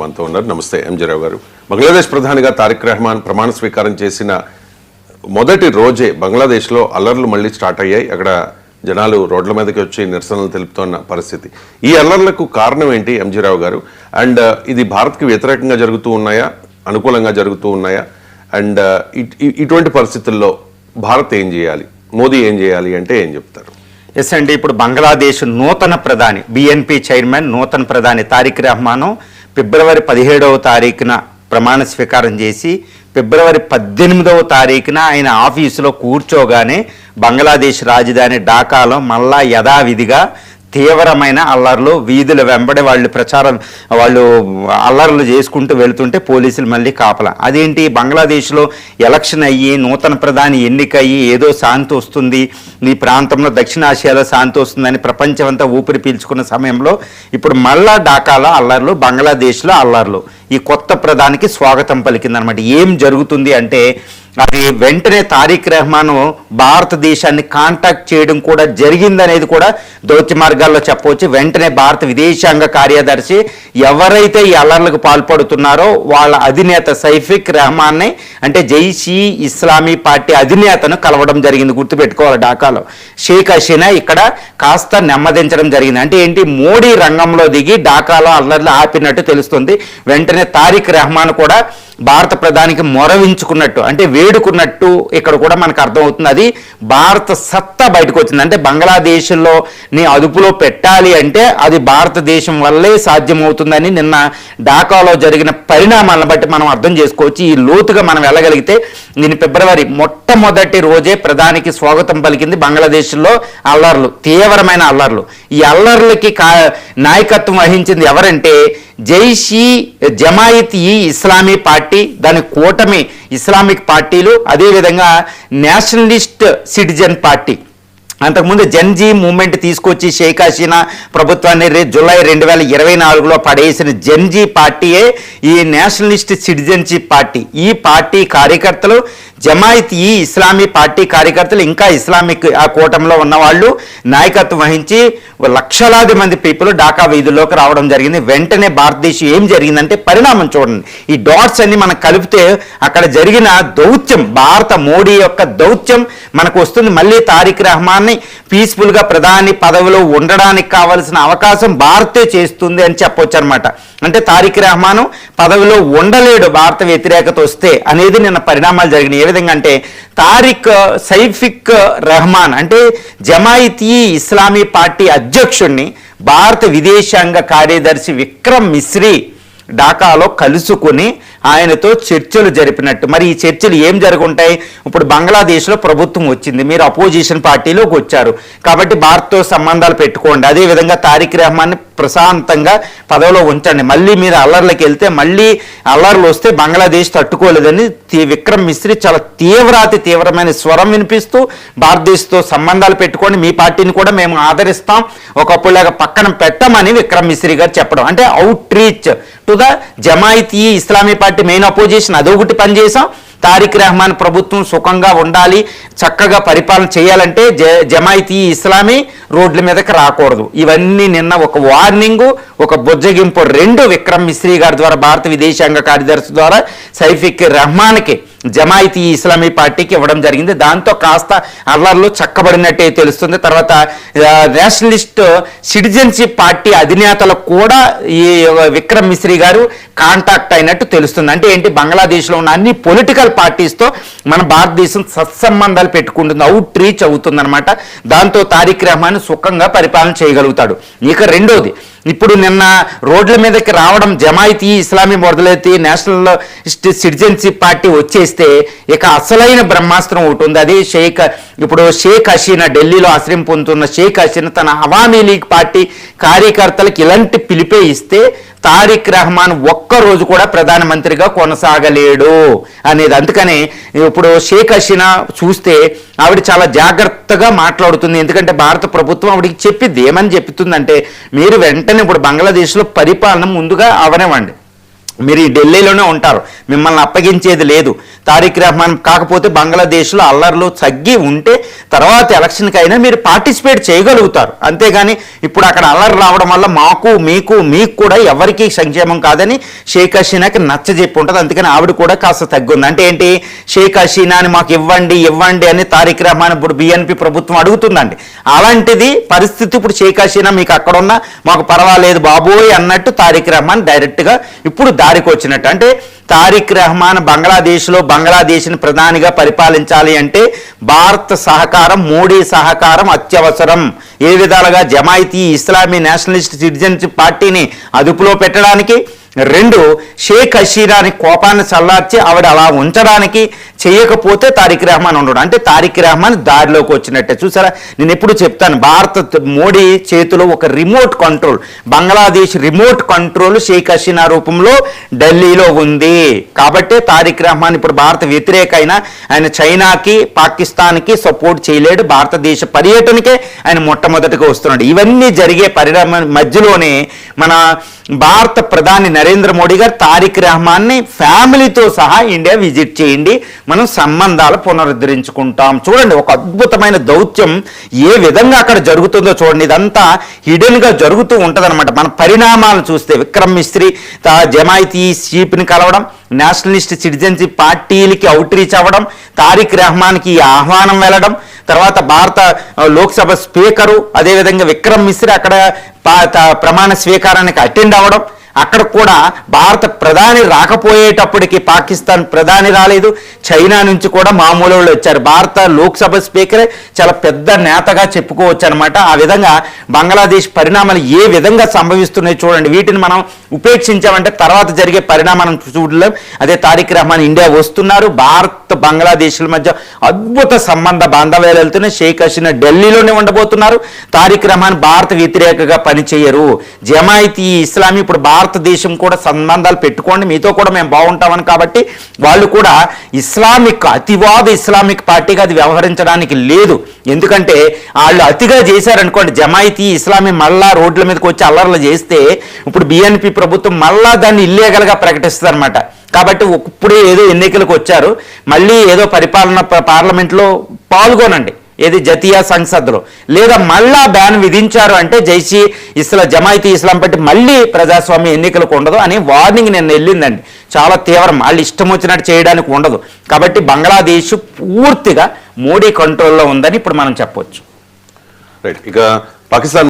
మనతో ఉన్నారు. నమస్తే ఎంజీ రావు గారు. బంగ్లాదేశ్ ప్రధానిగా తారిక్ రెహమాన్ ప్రమాణ స్వీకారం చేసిన మొదటి రోజే బంగ్లాదేశ్లో అల్లర్లు మళ్ళీ స్టార్ట్ అయ్యాయి. అక్కడ జనాలు రోడ్ల మీదకి వచ్చి నిరసనలు తెలుపుతున్న పరిస్థితి. ఈ అల్లర్లకు కారణం ఏంటి ఎంజీ రావు గారు? అండ్ ఇది భారత్కి వ్యతిరేకంగా జరుగుతూ ఉన్నాయా, అనుకూలంగా జరుగుతూ ఉన్నాయా? అండ్ ఇటువంటి పరిస్థితుల్లో భారత్ ఏం చేయాలి, మోదీ ఏం చేయాలి అంటే ఏం చెప్తారు? ఎస్ అండి, ఇప్పుడు బంగ్లాదేశ్ నూతన ప్రధాని బిఎన్పి చైర్మన్ నూతన ప్రధాని తారిక్ రెహమాన్ ఫిబ్రవరి 17వ తారీఖున ప్రమాణ స్వీకారం చేసి ఫిబ్రవరి 18వ తారీఖున ఆయన ఆఫీసులో కూర్చోగానే బంగ్లాదేశ్ రాజధాని ఢాకాలో మళ్ళా యథావిధిగా తీవ్రమైన అల్లర్లు, వీధుల వెంబడి వాళ్ళు అల్లర్లు చేసుకుంటూ వెళుతుంటే పోలీసులు మళ్ళీ కాపలా. అదేంటి, బంగ్లాదేశ్లో ఎలక్షన్ అయ్యి నూతన ప్రధాని ఎన్నికయ్యి ఏదో శాంతి వస్తుంది, ఈ ప్రాంతంలో దక్షిణాసియాలో శాంతి వస్తుందని ప్రపంచమంతా ఊపిరి పీల్చుకున్న సమయంలో ఇప్పుడు మళ్ళా ఢాకాలో అల్లర్లు, బంగ్లాదేశ్లో అల్లర్లు. ఈ కొత్త ప్రధానికి స్వాగతం పలికిందనమాట. ఏం జరుగుతుంది అంటే అది వెంటనే తారిక్ రెహమాన్ భారతదేశాన్ని కాంటాక్ట్ చేయడం కూడా జరిగిందనేది కూడా దౌత్య మార్గాల్లో చెప్పవచ్చు. వెంటనే భారత విదేశాంగ కార్యదర్శి ఎవరైతే ఈ అల్లర్లకు పాల్పడుతున్నారో వాళ్ళ అధినేత సైఫిక్ రెహమాన్ని, అంటే జైషీ ఇస్లామీ పార్టీ అధినేతను కలవడం జరిగింది. గుర్తుపెట్టుకోవాలి, ఢాకాలో షేక్ హసీనా ఇక్కడ కాస్త నెమ్మదించడం జరిగింది. అంటే ఏంటి, మోడీ రంగంలో దిగి ఢాకాలో అల్లర్లు ఆపినట్టు తెలుస్తుంది. వెంటనే తారిక్ రెహమాన్ కూడా భారత ప్రధానికి మొరవించుకున్నట్టు, అంటే వేడుకున్నట్టు ఇక్కడ కూడా మనకు అర్థమవుతుంది. అది భారత సత్తా బయటకు వచ్చింది. అంటే బంగ్లాదేశ్లో నీ అదుపులో పెట్టాలి అంటే అది భారతదేశం వల్లే సాధ్యమవుతుందని నిన్న ఢాకాలో జరిగిన పరిణామాలను బట్టి మనం అర్థం చేసుకోవచ్చు. ఈ లోతుగా మనం వెళ్ళగలిగితే దీని ఫిబ్రవరి మొట్టమొదటి రోజే ప్రధానికి స్వాగతం పలికింది బంగ్లాదేశ్లో అల్లర్లు, తీవ్రమైన అల్లర్లు. ఈ అల్లర్లకి నాయకత్వం వహించింది ఎవరంటే జైషీ జమాయిత్ ఈ ఇస్లామీ పార్టీ, దాని కూటమి ఇస్లామిక్ పార్టీలు, అదేవిధంగా నేషనలిస్ట్ సిటిజన్ పార్టీ. అంతకుముందు జన్జీ మూవ్మెంట్ తీసుకొచ్చి షేక్ హసీనా ప్రభుత్వాన్ని జూలై 2024లో పడేసిన జన్జీ పార్టీయే ఈ నేషనలిస్ట్ సిటిజన్షిప్ పార్టీ. ఈ పార్టీ కార్యకర్తలు, జమాయిత్ ఈ ఇస్లామీ పార్టీ కార్యకర్తలు, ఇంకా ఇస్లామిక్ ఆ కూటమిలో ఉన్నవాళ్ళు నాయకత్వం వహించి లక్షలాది మంది పీపుల్ ఢాకా వీధుల్లోకి రావడం జరిగింది. వెంటనే భారతదేశం ఏం జరిగిందంటే పరిణామం చూడండి. ఈ డాట్స్ అన్ని మనం కలిపితే అక్కడ జరిగిన దౌత్యం, భారత మోడీ యొక్క దౌత్యం మనకు వస్తుంది. మళ్ళీ తారిక్ రెహమాన్ని పీస్ఫుల్గా ప్రధాని పదవిలో ఉండడానికి కావలసిన అవకాశం భారతే చేస్తుంది అని చెప్పొచ్చు అనమాట. అంటే తారిక్ రెహమాన్ పదవిలో ఉండలేడు భారత వ్యతిరేకత వస్తే అనేది నిన్న పరిణామాలు జరిగినాయి. ఏ విధంగా అంటే సైఫిక్ రెహమాన్ అంటే జమాయిత్ ఈ ఇస్లామీ పార్టీ అధ్యక్షుడిని భారత విదేశాంగ కార్యదర్శి విక్రమ్ మిశ్రీ ఢాకాలో కలుసుకుని ఆయనతో చర్చలు జరిపినట్టు. మరి ఈ చర్చలు ఏం జరుగుంటాయి? ఇప్పుడు బంగ్లాదేశ్లో ప్రభుత్వం వచ్చింది, మీరు అపోజిషన్ పార్టీలోకి వచ్చారు కాబట్టి భారత్తో సంబంధాలు పెట్టుకోండి, అదేవిధంగా తారిక్ రెహమాన్ని ప్రశాంతంగా పదవిలో ఉంచండి. మళ్ళీ మీరు అల్లర్లకు వెళ్తే, మళ్ళీ అల్లర్లు వస్తే బంగ్లాదేశ్ తట్టుకోలేదని విక్రమ్ మిశ్రీ చాలా తీవ్రమైన స్వరం వినిపిస్తూ భారతదేశంతో సంబంధాలు పెట్టుకోండి, మీ పార్టీని కూడా మేము ఆదరిస్తాం, ఒకప్పుడులాగా పక్కన పెట్టమని విక్రమ్ మిశ్రీ గారు చెప్పడం. అంటే అవుట్ రీచ్ టు ద జమాయిత్ ఈ ఇస్లామీ పార్టీ మెయిన్ అపోజిషన్. అదొకటి పనిచేసాం. తారిక్ రెహమాన్ ప్రభుత్వం సుఖంగా ఉండాలి, చక్కగా పరిపాలన చేయాలంటే జమాయిత్ ఈ ఇస్లామీ రోడ్ల మీదకి రాకూడదు. ఇవన్నీ నిన్న ఒక వార్నింగు, ఒక బుజ్జగింపు రెండు విక్రమ్ మిశ్రీ గారి ద్వారా, భారత విదేశాంగ కార్యదర్శి ద్వారా సైఫిక్ రెహమాన్కి, జమాయిత్ ఈ ఇస్లామీ పార్టీకి ఇవ్వడం జరిగింది. దాంతో కాస్త అల్లర్లు చక్కబడినట్టే తెలుస్తుంది. తర్వాత నేషనలిస్ట్ సిటిజన్షిప్ పార్టీ అధినేతలకు కూడా ఈ విక్రమ్ మిశ్రీ గారు కాంటాక్ట్ అయినట్టు తెలుస్తుంది. అంటే ఏంటి, బంగ్లాదేశ్లో ఉన్న అన్ని పొలిటికల్ పార్టీస్తో మన భారతదేశం సత్సంబంధాలు పెట్టుకుంటుంది, అవుట్ రీచ్ అవుతుందన్నమాట. దాంతో తారిక్ రెహమాన్ సుఖంగా పరిపాలన చేయగలుగుతాడు. ఇక రెండోది, ఇప్పుడు నిన్న రోడ్ల మీదకి రావడం జమాయిత్ ఈ ఇస్లామీ మొదలైతే నేషనల్ సిటిజన్షిప్ పార్టీ వచ్చేస్తే ఇక అసలైన బ్రహ్మాస్త్రం ఒకటి ఉంది. అది ఇప్పుడు షేక్ హసీనా, ఢిల్లీలో ఆశ్రయం పొందుతున్న షేక్ హసీనా తన అవామీ లీగ్ పార్టీ కార్యకర్తలకు ఇలాంటి పిలిపే ఇస్తే తారిక్ రెహమాన్ ఒక్కరోజు కూడా ప్రధానమంత్రిగా కొనసాగలేడు అనేది. అందుకని ఇప్పుడు షేక్ హసీనా చూస్తే ఆవిడ చాలా జాగ్రత్తగా మాట్లాడుతుంది. ఎందుకంటే భారత ప్రభుత్వం ఆవిడికి చెప్పిద్ది, ఏమని చెప్తుందంటే మీరు వెంటనే ఇప్పుడు బంగ్లాదేశ్లో పరిపాలన ముందుగా అవనివ్వండి, మీరు ఈ ఢిల్లీలోనే ఉంటారు, మిమ్మల్ని అప్పగించేది లేదు. తారిక్ రహమాన్ కాకపోతే బంగ్లాదేశ్లో అల్లర్లు తగ్గి ఉంటే తర్వాత ఎలక్షన్కి అయినా మీరు పార్టిసిపేట్ చేయగలుగుతారు. అంతేగాని ఇప్పుడు అక్కడ అల్లర్లు రావడం వల్ల మాకు మీకు కూడా ఎవరికి సంక్షేమం కాదని షేక్ హసీనాకి నచ్చజెప్పి ఉంటుంది. అందుకని ఆవిడ కూడా కాస్త తగ్గుంది. అంటే ఏంటి, షేక్ హసీనాని మాకు ఇవ్వండి అని తారిక్ రహమాన్ ఇప్పుడు బీఎన్పీ ప్రభుత్వం అడుగుతుందండి. అలాంటిది పరిస్థితి ఇప్పుడు షేక్ హసీనా మీకు అక్కడున్నా మాకు పర్వాలేదు బాబోయ్ అన్నట్టు తారిక్ రహమాన్ డైరెక్ట్గా ఇప్పుడు దారికి వచ్చినట్టు. అంటే తారిక్ రహమాన్ బంగ్లాదేశ్ని ప్రధానిగా పరిపాలించాలి అంటే భారత్ సహకారం, మోడీ సహకారం అత్యవసరం. ఏ విధాలుగా జమాయితీ ఇస్లామీ నేషనలిస్ట్ సిటిజన్షిప్ పార్టీని అదుపులో పెట్టడానికి, 2 షేక్ హసీనాని కోపాన్ని చల్లార్చి ఆవిడ అలా ఉంచడానికి చేయకపోతే తారిక్ రహమాన్ ఉండడు. అంటే తారిక్ రహమాన్ దారిలోకి వచ్చినట్టే. చూసారా, నేను ఎప్పుడు చెప్తాను, మోడీ చేతిలో ఒక remote control, Bangladesh remote control Sheikh Hasina రూపంలో ఢిల్లీలో ఉంది. కాబట్టే తారిక్ రహమాన్ ఇప్పుడు భారత వ్యతిరేక అయినా ఆయన చైనాకి పాకిస్తాన్కి సపోర్ట్ చేయలేడు. భారతదేశ పర్యటనకే ఆయన మొట్టమొదటిగా వస్తున్నాడు. ఇవన్నీ జరిగే పరిణామం మధ్యలోనే మన భారత ప్రధాని నరేంద్ర మోడీ గారు తారిక్ రహమాన్ని ఫ్యామిలీతో సహా ఇండియా విజిట్ చేయండి, మనం సంబంధాలు పునరుద్ధరించుకుంటాం. చూడండి, ఒక అద్భుతమైన దౌత్యం ఏ విధంగా అక్కడ జరుగుతుందో చూడండి. ఇదంతా హిడెన్గా జరుగుతూ ఉంటుందన్నమాట. మన పరిణామాలు చూస్తే విక్రమ్ మిస్త్రీ జమాయితీ చీఫ్ని కలవడం, నేషనలిస్ట్ సిటిజన్షిప్ పార్టీలకి అవుట్ రీచ్ అవ్వడం, తారిక్ రహమాన్కి ఆహ్వానం వెళ్ళడం, తర్వాత భారత లోక్సభ స్పీకరు అదేవిధంగా విక్రమ్ మిశ్రీ అక్కడ ప్రమాణ స్వీకారానికి అటెండ్ అవ్వడం, అక్కడ కూడా భారత ప్రధాని రాకపోయేటప్పటికి పాకిస్తాన్ ప్రధాని రాలేదు, చైనా నుంచి కూడా మామూలు వాళ్ళు వచ్చారు. భారత లోక్సభ స్పీకరే చాలా పెద్ద నేతగా చెప్పుకోవచ్చు అనమాట. ఆ విధంగా బంగ్లాదేశ్ పరిణామాలు ఏ విధంగా సంభవిస్తున్నాయి చూడండి. వీటిని మనం ఉపేక్షించామంటే తర్వాత జరిగే పరిణామాలను చూడలేం. అదే తారిక్ రహమాన్ ఇండియా వస్తున్నారు. భారత్ బంగ్లాదేశ్ల మధ్య అద్భుత బాంధవ్యాలు వెళ్తున్నాయి. షేక్ హసీనా ఢిల్లీలోనే ఉండబోతున్నారు. తారిక్ రహమాన్ భారత వ్యతిరేకగా పనిచేయరు. జమాయితీ ఇస్లామీ ఇప్పుడు భారతదేశం కూడా సంబంధాలు పెట్టుకోండి, మీతో కూడా మేము బాగుంటామని. కాబట్టి వాళ్ళు కూడా అతివాద ఇస్లామిక్ పార్టీగా అది వ్యవహరించడానికి లేదు. ఎందుకంటే వాళ్ళు అతిగా చేశారనుకోండి, జమాయితీ ఇస్లామీ మళ్ళా రోడ్ల మీదకి వచ్చి అల్లర్లు చేస్తే ఇప్పుడు బీఎన్పీ ప్రభుత్వం మళ్ళా దాన్ని ఇల్లీగల్గా ప్రకటిస్తుంది అనమాట. కాబట్టి ఇప్పుడే ఏదో ఎన్నికలకు వచ్చారు, మళ్ళీ ఏదో పార్లమెంట్లో పాల్గొనండి, ఏది జతియా సంసద్లో, లేదా మళ్ళా బ్యాన్ విధించారు అంటే జమాయితీ ఇస్లాం పట్టి మళ్ళీ ప్రజాస్వామ్య ఎన్నికలకు ఉండదు అని వార్నింగ్ నిన్న వెళ్ళిందండి. చాలా తీవ్రం, వాళ్ళు ఇష్టం వచ్చినట్టు చేయడానికి ఉండదు. కాబట్టి బంగ్లాదేశ్ పూర్తిగా మోడీ కంట్రోల్లో ఉందని ఇప్పుడు మనం చెప్పొచ్చు. రైట్. ఇక పాకిస్తాన్